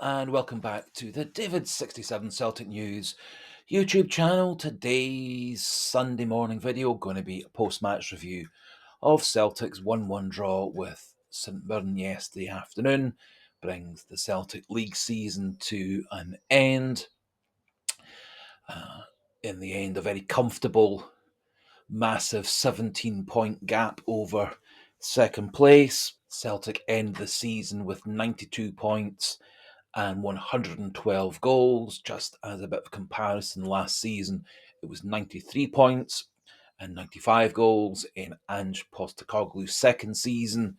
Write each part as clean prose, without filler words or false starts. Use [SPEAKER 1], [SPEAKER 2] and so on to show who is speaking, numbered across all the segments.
[SPEAKER 1] and welcome back to the David67 Celtic News YouTube channel. Today's Sunday morning video going to be a post-match review of Celtic's 1-1 draw with St Mirren yesterday afternoon. Brings the Celtic League season to an end. In the end, a very comfortable, massive 17-point gap over second place. Celtic end the season with 92 points and 112 goals. Just as a bit of comparison, last season it was 93 points and 95 goals in Ange Postecoglou's second season.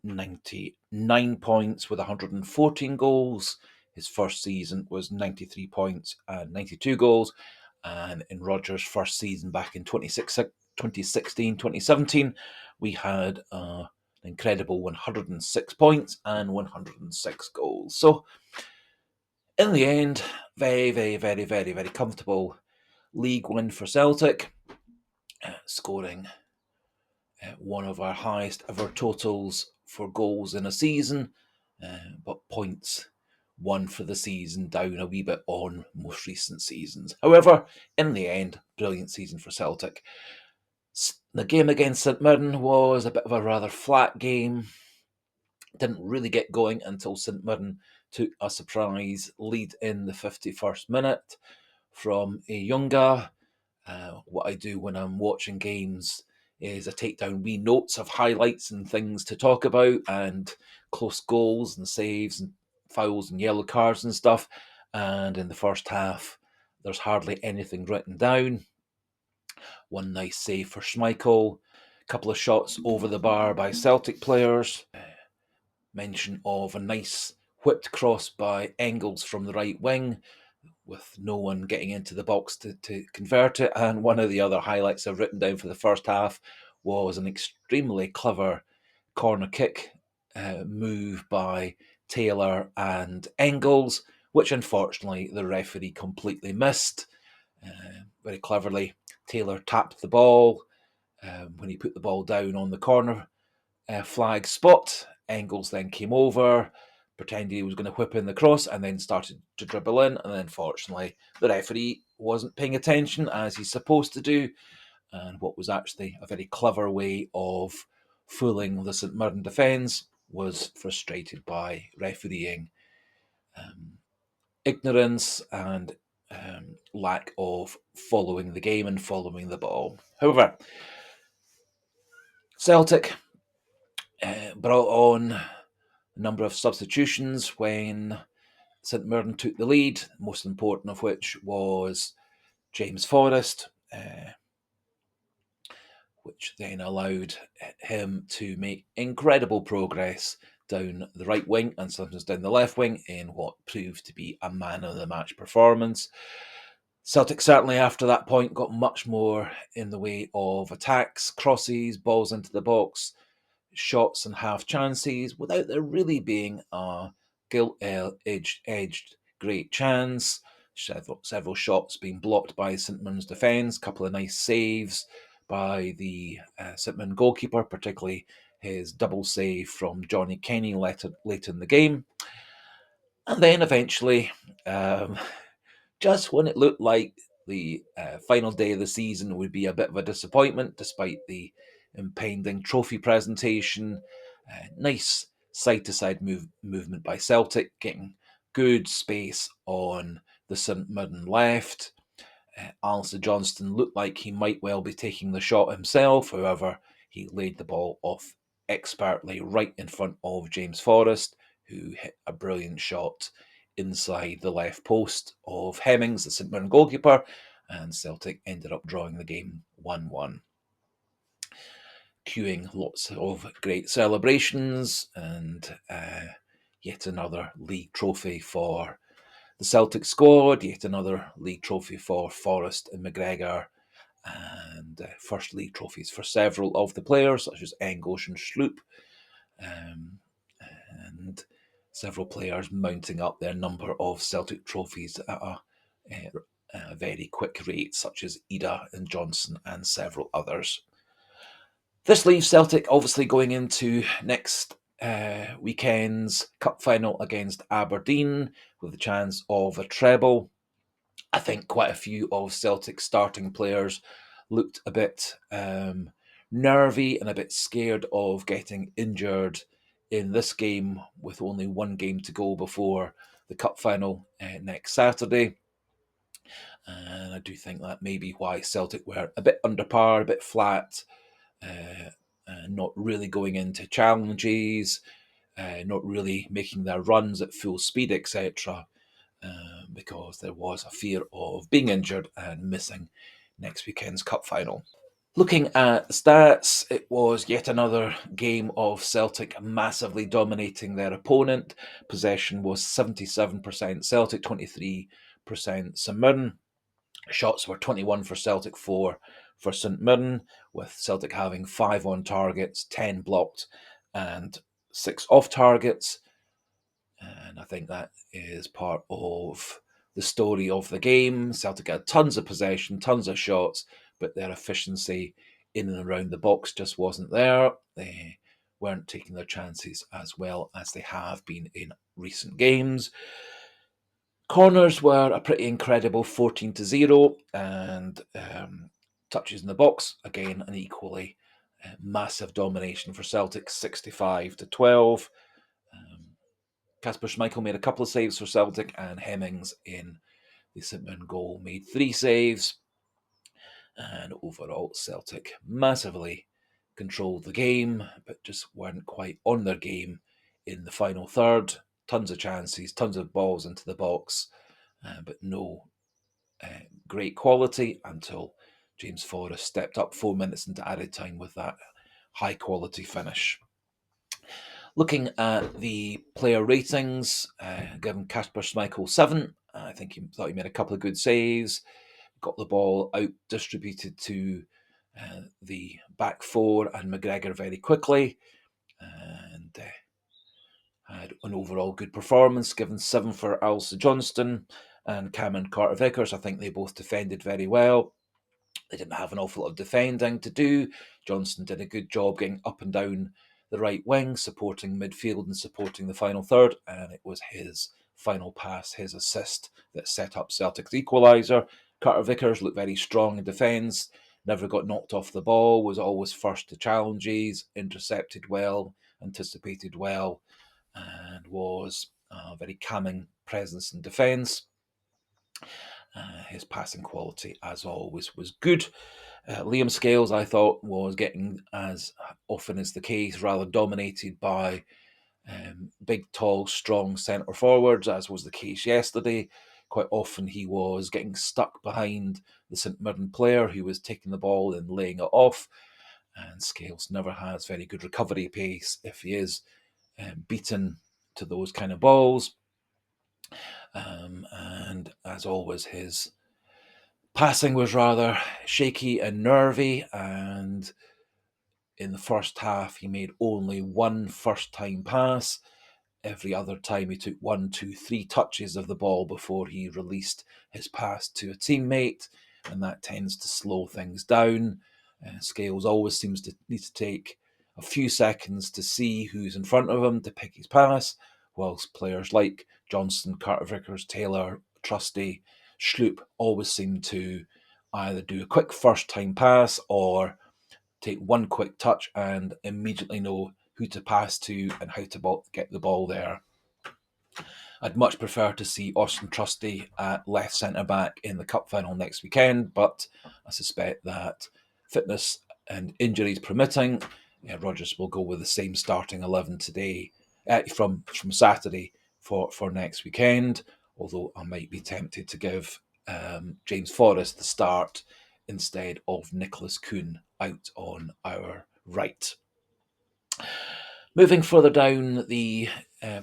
[SPEAKER 1] 99 points with 114 goals. His first season was 93 points and 92 goals. And in Rodgers' first season back in 2016-2017, we had an incredible 106 points and 106 goals. So, in the end, very comfortable league win for Celtic, scoring one of our highest ever totals for goals in a season, but points won for the season down a wee bit on most recent seasons. However, in the end, brilliant season for Celtic. The game against St Mirren was a bit of a rather flat game. Didn't really get going until St Mirren took a surprise lead in the 51st minute from a Younga. What I do when I'm watching games is I take down wee notes of highlights and things to talk about, and close goals and saves and fouls and yellow cards and stuff. And in the first half, there's hardly anything written down. One nice save for Schmeichel, a couple of shots over the bar by Celtic players. Mention of a nice whipped cross by Engels from the right wing, with no one getting into the box to convert it. And one of the other highlights I've written down for the first half was an extremely clever corner kick move by Taylor and Engels, which unfortunately the referee completely missed. Very cleverly, Taylor tapped the ball when he put the ball down on the corner flag spot. Engels then came over, pretended he was going to whip in the cross, and then started to dribble in. And then, fortunately, the referee wasn't paying attention, as he's supposed to do. And what was actually a very clever way of fooling the St Mirren defence was frustrated by refereeing ignorance and lack of following the game and following the ball. However, Celtic brought on a number of substitutions when St Mirren took the lead, most important of which was James Forrest, which then allowed him to make incredible progress down the right wing and sometimes down the left wing in what proved to be a man of the match performance. Celtic certainly after that point got much more in the way of attacks, crosses, balls into the box, shots and half chances without there really being a gilt-edged great chance. Several shots being blocked by St Mirren's defence, a couple of nice saves by the St Mirren goalkeeper, particularly his double save from Johnny Kenny late in the game. And then eventually, just when it looked like the final day of the season would be a bit of a disappointment, despite the impending trophy presentation, nice side-to-side movement by Celtic, getting good space on the St Mirren left. Alistair Johnston looked like he might well be taking the shot himself. However, he laid the ball off expertly right in front of James Forrest, who hit a brilliant shot inside the left post of Hemmings, the St Mirren goalkeeper, and Celtic ended up drawing the game 1-1. Queuing lots of great celebrations and yet another league trophy for the Celtic squad, yet another league trophy for Forrest and McGregor, and first league trophies for several of the players, such as Engels and Schlupp, and several players mounting up their number of Celtic trophies at a very quick rate, such as Ida and Johnson and several others. This leaves Celtic obviously going into next weekend's cup final against Aberdeen with the chance of a treble. I think quite a few of Celtic's starting players looked a bit nervy and a bit scared of getting injured in this game with only one game to go before the cup final next Saturday. And I do think that may be why Celtic were a bit under par, a bit flat, uh, not really going into challenges, not really making their runs at full speed, etc., because there was a fear of being injured and missing next weekend's cup final. Looking at the stats, it was yet another game of Celtic massively dominating their opponent. Possession was 77% Celtic, 23% St Mirren. Shots were 21 for Celtic, 4 for St Mirren, with Celtic having 5 on targets, 10 blocked, and 6 off targets. And I think that is part of the story of the game. Celtic had tons of possession, tons of shots, but their efficiency in and around the box just wasn't there. They weren't taking their chances as well as they have been in recent games. Corners were a pretty incredible 14-0, and touches in the box, again, an equally massive domination for Celtic, 65-12. Kasper Schmeichel made a couple of saves for Celtic, and Hemmings in the St Mirren goal made 3 saves. And overall, Celtic massively controlled the game, but just weren't quite on their game in the final third. Tons of chances, tons of balls into the box, but no great quality until James Forrest stepped up 4 minutes into added time with that high quality finish. Looking at the player ratings, given Kasper Schmeichel 7. I think he thought he made a couple of good saves, got the ball out distributed to the back four and McGregor very quickly, and had an overall good performance, given 7 for Alsa Johnston and Cameron Carter-Vickers. I think they both defended very well. They didn't have an awful lot of defending to do. Johnston did a good job getting up and down the right wing, supporting midfield and supporting the final third, and it was his final pass, his assist, that set up Celtic's equaliser. Carter-Vickers looked very strong in defence, never got knocked off the ball, was always first to challenges, intercepted well, anticipated well, and was a very calming presence in defence. His passing quality, as always, was good. Liam Scales, I thought, was getting, as often is the case, rather dominated by big, tall, strong centre forwards, as was the case yesterday. Quite often he was getting stuck behind the St Mirren player who was taking the ball and laying it off. And Scales never has very good recovery pace if he is beaten to those kind of balls. And as always, his passing was rather shaky and nervy, and in the first half, he made only one first time pass. Every other time, he took 1, 2, 3 touches of the ball before he released his pass to a teammate, and that tends to slow things down. Scales always seems to need to take a few seconds to see who's in front of him to pick his pass, whilst players like Johnston, Carter-Vickers, Taylor, Trusty, Schlupp always seem to either do a quick first time pass or take one quick touch and immediately know who to pass to and how to get the ball there. I'd much prefer to see Austin Trusty at left centre back in the cup final next weekend, but I suspect that fitness and injuries permitting, Rodgers will go with the same starting 11 today, from Saturday for next weekend. Although I might be tempted to give James Forrest the start instead of Nicholas Kuhn out on our right. Moving further down the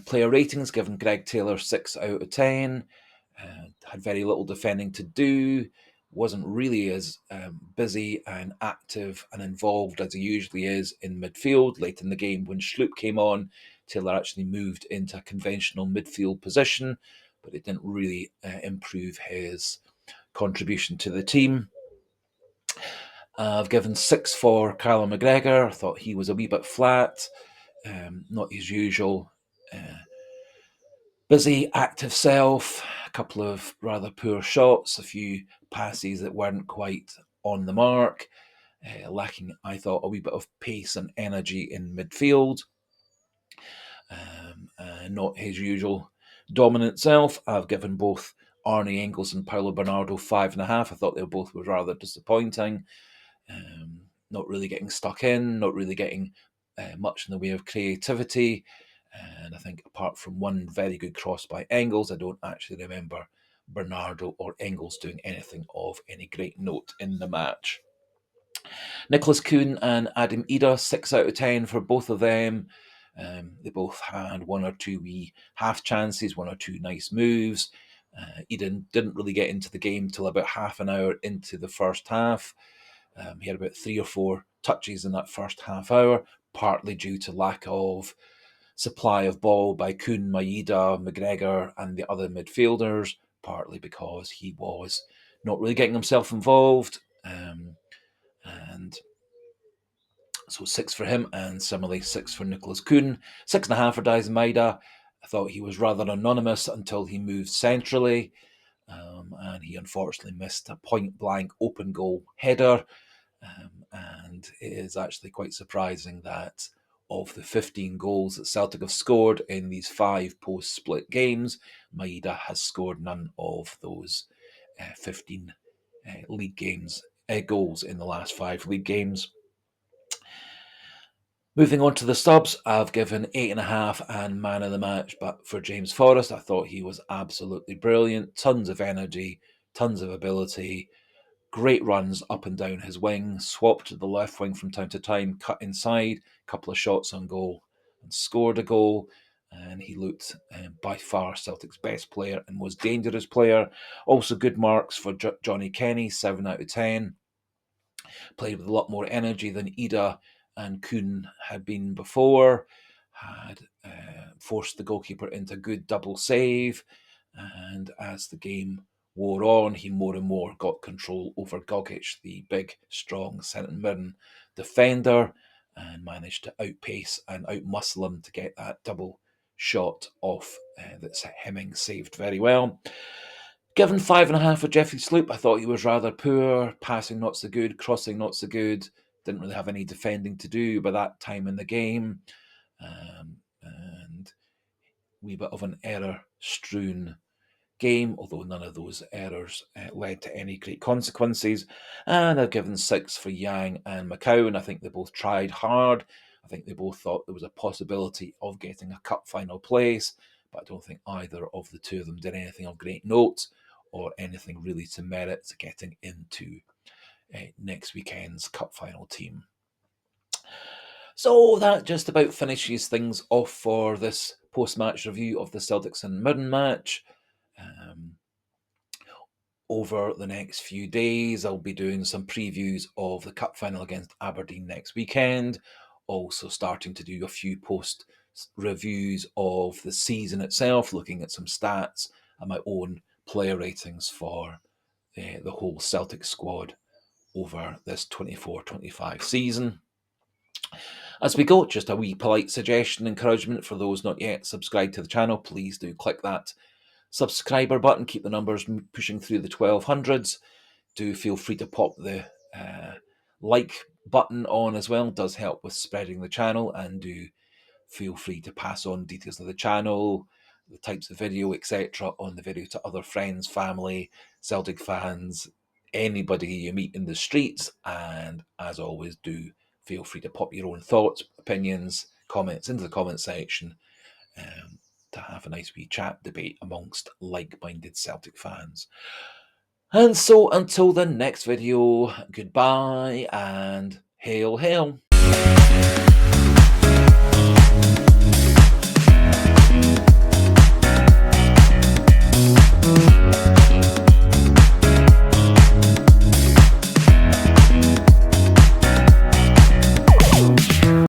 [SPEAKER 1] player ratings, given Greg Taylor 6 out of 10. Had very little defending to do. Wasn't really as busy and active and involved as he usually is in midfield. Late in the game, when Schlupp came on, Taylor actually moved into a conventional midfield position, but it didn't really improve his contribution to the team. I've given 6 for Callum McGregor. I thought he was a wee bit flat. not his usual busy, active self. A couple of rather poor shots, a few passes that weren't quite on the mark, lacking, I thought, a wee bit of pace and energy in midfield. Not his usual dominant self. I've given both Arnie Engels and Paulo Bernardo 5.5. I thought they both were rather disappointing. Not really getting stuck in, not really getting much in the way of creativity. And I think apart from one very good cross by Engels, I don't actually remember Bernardo or Engels doing anything of any great note in the match. Nicholas Kuhn and Adam Ida, 6 out of 10 for both of them. They both had one or two wee half chances, one or two nice moves. Eden didn't really get into the game till about half an hour into the first half. He had about 3 or 4 touches in that first half hour, partly due to lack of supply of ball by Kuhn, Maeda, McGregor, and the other midfielders, partly because he was not really getting himself involved. And so 6 for him, and similarly 6 for Nicholas Kuhn. 6.5 for Daizen Maeda. I thought he was rather anonymous until he moved centrally, and he unfortunately missed a point-blank open goal header. And it is actually quite surprising that of the 15 goals that Celtic have scored in these 5 post-split games, Maeda has scored none of those 15 league games goals in the last 5 league games. Moving on to the subs, I've given 8.5 and man of the match, but for James Forrest, I thought he was absolutely brilliant. Tons of energy, tons of ability, great runs up and down his wing, swapped to the left wing from time to time, cut inside, a couple of shots on goal, and scored a goal. And he looked by far Celtic's best player and most dangerous player. Also, good marks for Johnny Kenny, 7 out of 10. Played with a lot more energy than Ida and Kuhn had been before. Had forced the goalkeeper into a good double save. And as the game wore on, he more and more got control over Gogic, the big, strong St Mirren defender, and managed to outpace and outmuscle him to get that double shot off that Hemming saved very well. Given 5.5 for Jeffrey Sloop, I thought he was rather poor, passing not so good, crossing not so good, didn't really have any defending to do by that time in the game, and a wee bit of an error-strewn game, although none of those errors led to any great consequences. And I've given 6 for Yang and McCowan. I think they both tried hard. I think they both thought there was a possibility of getting a cup final place, but I don't think either of the two of them did anything of great note or anything really to merit getting into next weekend's cup final team. So that just about finishes things off for this post-match review of the Celtics and Mirren match. Over the next few days, I'll be doing some previews of the cup final against Aberdeen next weekend. Also starting to do a few post reviews of the season itself, looking at some stats and my own player ratings for the whole Celtic squad over this 24-25 season. As we go, just a wee polite suggestion, encouragement for those not yet subscribed to the channel, please do click that subscriber button, keep the numbers pushing through the 1200s. Do feel free to pop the like button on as well, it does help with spreading the channel, and do feel free to pass on details of the channel, the types of video, etc. on the video to other friends, family, Celtic fans, anybody you meet in the streets. And as always, do feel free to pop your own thoughts, opinions, comments into the comment section to have a nice wee chat, debate amongst like-minded Celtic fans. And so until the next video, goodbye and hail, hail.